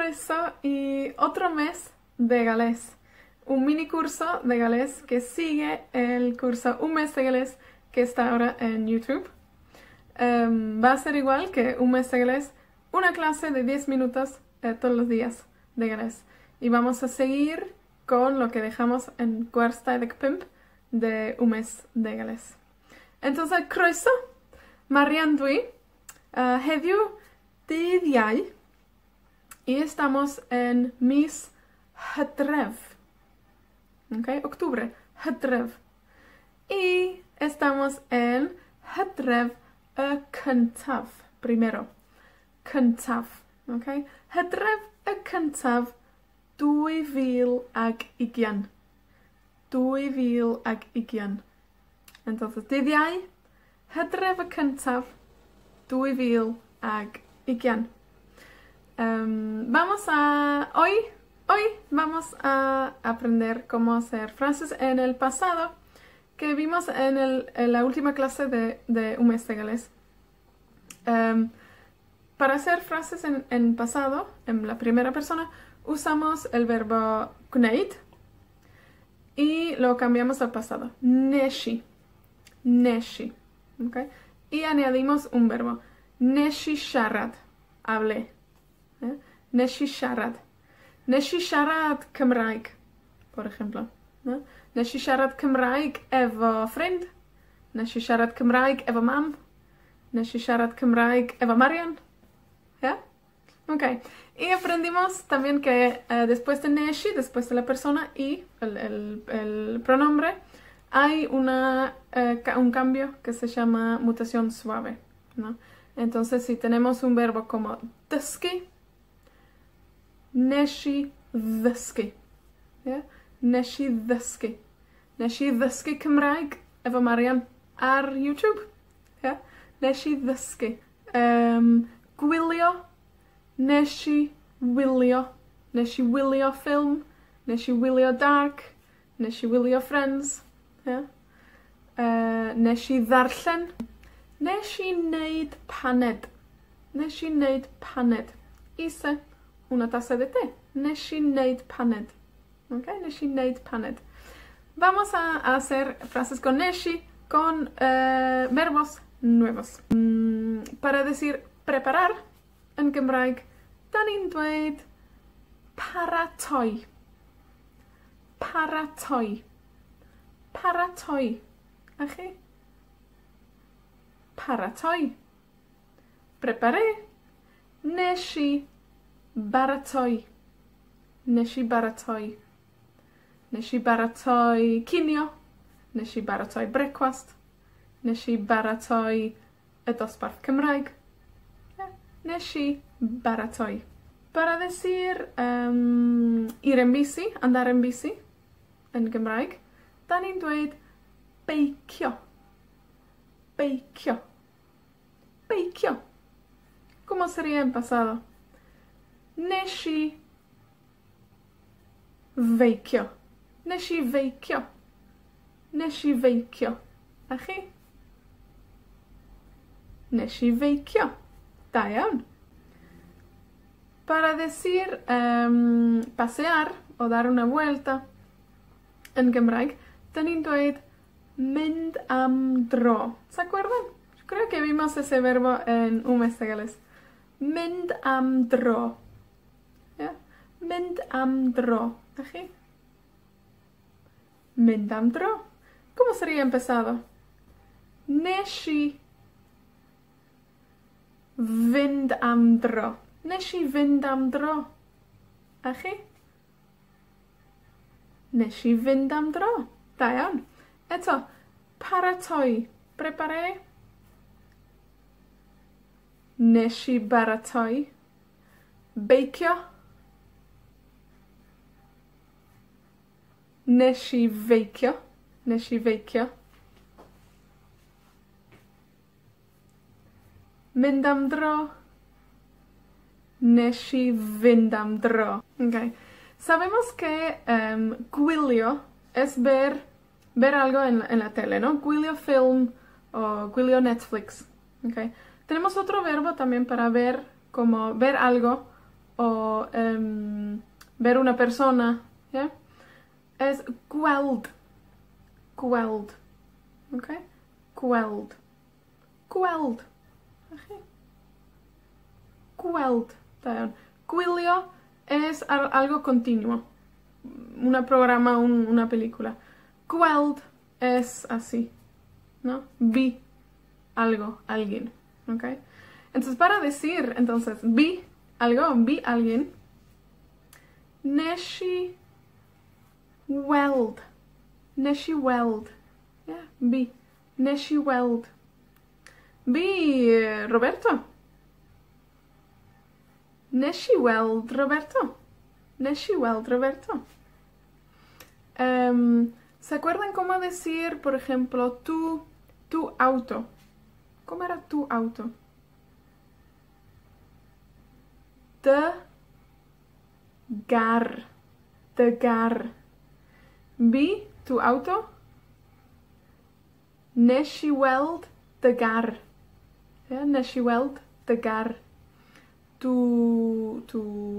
croeso y otro mes de galés. Un mini curso de galés que sigue el curso Un mes de galés que está ahora en YouTube. Va a ser igual que Un mes de galés, una clase de 10 minutos todos los días de galés. Y vamos a seguir con lo que dejamos en Kwarstadek Pimp de Un mes de galés. Entonces, croeso, Marian dwi, heddiw dydd Iau, y estamos en mis Hydref. ¿Ok? Octubre, Hydref. Y estamos en Hydref y cyntaf, primero. Cyntaf. ¿Ok? Hydref y cyntaf 2020. 2020. Entonces, dydd Iau, Hydref y cyntaf 2020. Hoy vamos a aprender cómo hacer frases en el pasado que vimos en la última clase de Un mes de galés. Para hacer frases en pasado, en la primera persona, usamos el verbo gwneud y lo cambiamos al pasado. Neshi. Neshi. ¿Okay? Y añadimos un verbo. Neshi siarad. Hablé. Neshi siarad. Neshi siarad Cymraeg, por ejemplo. Neshi siarad Cymraeg efo ffrind. Neshi siarad Cymraeg efo mam. Neshi siarad Cymraeg efo Marian. ¿Ya? Ok. Y aprendimos también que después de neshi, después de la persona y el pronombre, hay un cambio que se llama mutación suave, ¿no? Entonces, si tenemos un verbo como dysgu, neshi ddysgu. Yeah? Neshi ddysgu. Neshi ddysgu Cymraeg efo Marian ar YouTube. Yeah? Neshi ddysgu. Gwylio. Neshi wylio. Neshi wylio ffilm. Neshi wylio dark. Neshi wylio Friends. Yeah? Neshi ddarllen. Neshi wneud paned. Neshi wneud paned. Hice una taza de té. Neshi wneud paned. Okay? Neshi wneud paned. Vamos a hacer frases con neshi con verbos nuevos. Para decir preparar en Gymraeg, dan ni'n dweud paratoi. Paratoi. Paratoi. A chi? Paratoi. Preparé. Neshi baratoi. Neshi baratoi. Neshi baratoi cinio. Neshi baratoi brecwast. Neshi baratoi y dosbarth Cymraeg. Neshi baratoi. Para decir ir en bici, andar en bici, en Gymraeg, dan ni'n dweud beicio. Beicio. Beicio. ¿Cómo sería en pasado? Neshi feicio. Neshi feicio. Neshi feicio. A chi? Neshi feicio. Da iawn. Para decir pasear o dar una vuelta en Gymraeg, dan ni'n dweud mynd am dro. ¿Se acuerdan? Creo que vimos ese verbo en Un mes de galés. Mynd am dro. ¿Ya? Mynd am dro. ¿A chi? Mynd am dro. ¿Cómo sería empezado? Neshi fynd am dro. Neshi fynd am dro. A chi? Neshi fynd am dro. Da iawn. Eto, paratoi. Preparé. Neshi baratoi. Beicio. Neshi feicio. Neshi feicio. Mynd am dro. Neshi fynd am dro. Okay. Sabemos que gwylio es ver algo en la tele, ¿no? Gwylio film o gwylio Netflix. Okay. Tenemos otro verbo también para ver, como ver algo o ver una persona, ¿ya? Es gweld. Gweld. ¿Ok? Gweld. Gweld. Gweld. Gwylio es algo continuo. Un programa, una película. Gweld es así, ¿no? Vi algo, alguien. ¿Ok? Entonces, para decir, entonces, vi algo, vi alguien. Neshi weld. Neshi weld. Yeah, vi. Neshi weld. Vi Roberto. Neshi weld Roberto. Neshi weld Roberto. ¿Se acuerdan cómo decir, por ejemplo, tu auto? ¿Cómo era tu auto? De gar. Vi tu auto. Neshi weld de gar. Ja, neshi weld de gar. Tu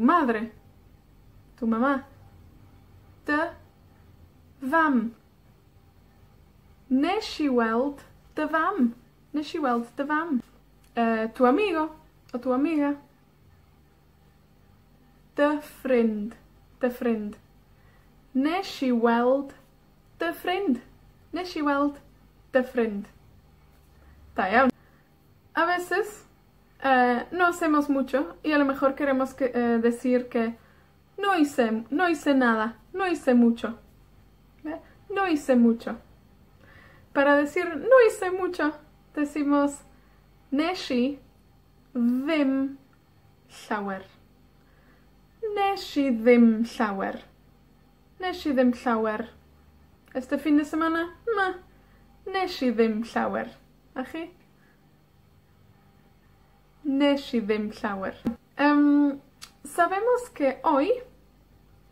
madre. Tu mamá. De vam. Neshi weld de vam. Neshi weld de vam. Tu amigo o tu amiga. De vriend. De vriend. Neshi weld de vriend. Neshi weld de vriend. Está. A veces no hacemos mucho y a lo mejor queremos decir que no hice nada, no hice mucho. No hice mucho. Para decir no hice mucho, decimos neshi ddim llawer. Neshi ddim llawer. Neshi ddim llawer. Este fin de semana, neshi ddim llawer. Achi? Neshi ddim llawer. Sabemos que hoy,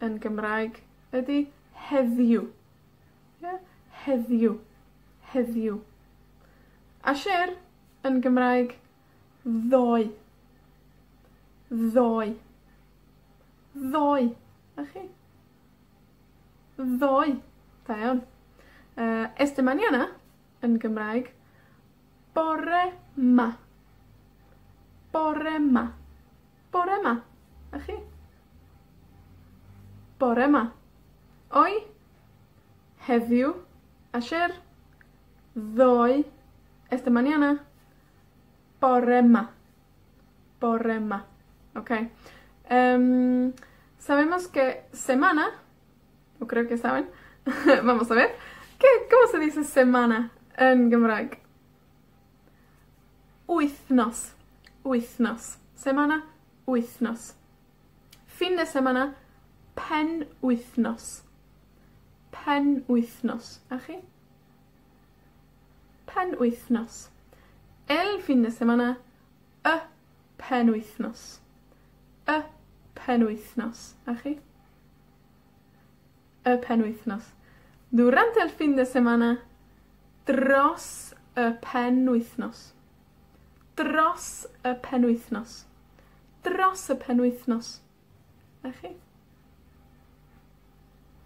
en Gymraeg, ydy heddiw. Yeah? Heddiw. Heddiw. Ayer, en Gymraeg, ddoe. Ddoe. Ddoe. Achi? Ddoe. Da iawn. Este mañana, en Gymraeg, bore ma. Bore ma. Bore ma. Achi? Bore ma. Hoy, heddiw, ayer, ddoe, esta mañana, bore ma. Bore ma. Ok. Sabemos que semana, o creo que saben, vamos a ver, ¿cómo se dice semana en Gymraeg? Wythnos. Wythnos. Semana, wythnos. Fin de semana, penwythnos. Penwythnos. Achi? Penwythnos. El fin de semana, y penwythnos. Y penwythnos. Achi? Y penwythnos. Durante el fin de semana, dros y penwythnos. Dros y penwythnos. Dros y penwythnos. Achi?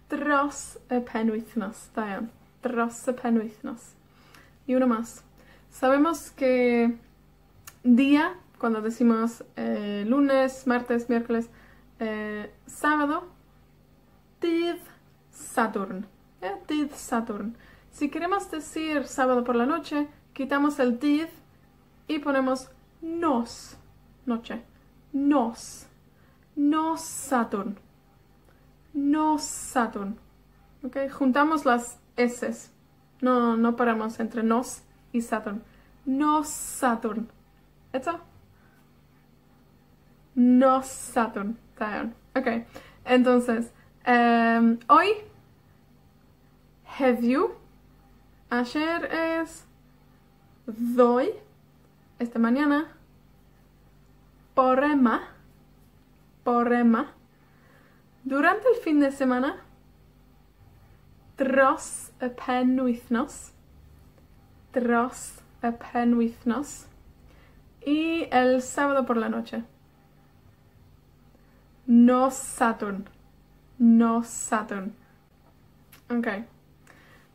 Dros y penwythnos. Da iawn. Dros y penwythnos. Y uno más. Sabemos que día, cuando decimos lunes, martes, miércoles, sábado, dydd Sadwrn. Dydd Sadwrn. Si queremos decir sábado por la noche, quitamos el dydd y ponemos nos. Noche. Nos. Nos Sadwrn. Nos Sadwrn. ¿Ok? Juntamos las S. No paramos entre nos y Saturn. Nos Sadwrn. ¿Esto? Nos Sadwrn. Ok. Entonces, hoy, heddiw. Ayer es ddoe. Esta mañana, bore ma. Bore ma. Durante el fin de semana, dros y penwythnos. Dros y penwythnos. Y el sábado por la noche. Nos Sadwrn. Nos Sadwrn. Ok.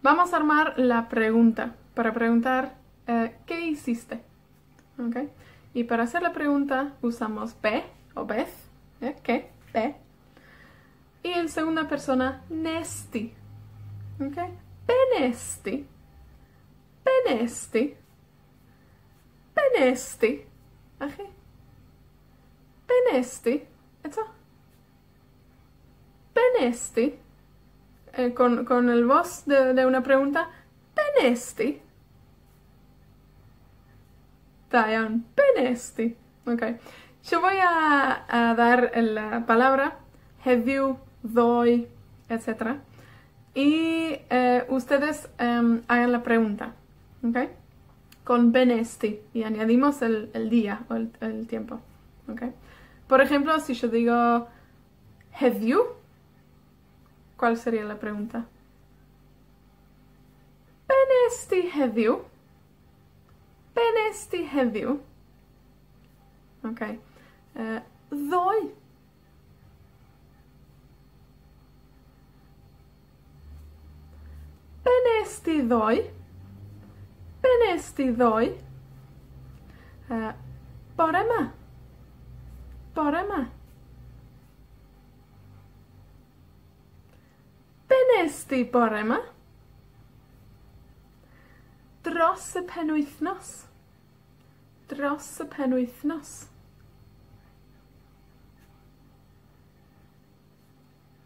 Vamos a armar la pregunta para preguntar ¿qué hiciste? Ok. Y para hacer la pregunta usamos be o beth. ¿Qué? Be. Y en segunda persona, nesti. Ok. Benesti. Benesti. Benesti. Ok. Benesti. Eso. Benesti. Con el voz de una pregunta. Benesti. Diane. Benesti. Ok. Yo voy a dar la palabra heddiw, ddoe, etc. Y ustedes hagan la pregunta. Ok. Con benesti. Y añadimos el día o el tiempo. Ok. Por ejemplo, si yo digo heddiw, ¿cuál sería la pregunta? Benesti heddiw. Benesti heddiw. Ok. Ddoe. Benesti ddoe. Benesti ddoe. Bore 'ma. Bore 'ma. Benesti bore 'ma. Dros y penwythnos. Dros y penwythnos.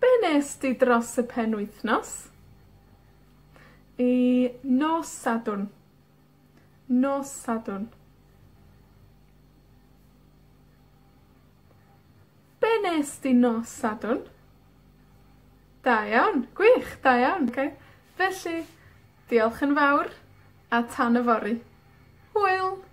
Benesti dros y penwythnos. I nos Sadwrn. Nos Sadwrn. Benesti nos Sadwrn. Da iawn. Gwych, da iawn. Okay. Felly, diolch yn fawr a tan y fory. Hwyl!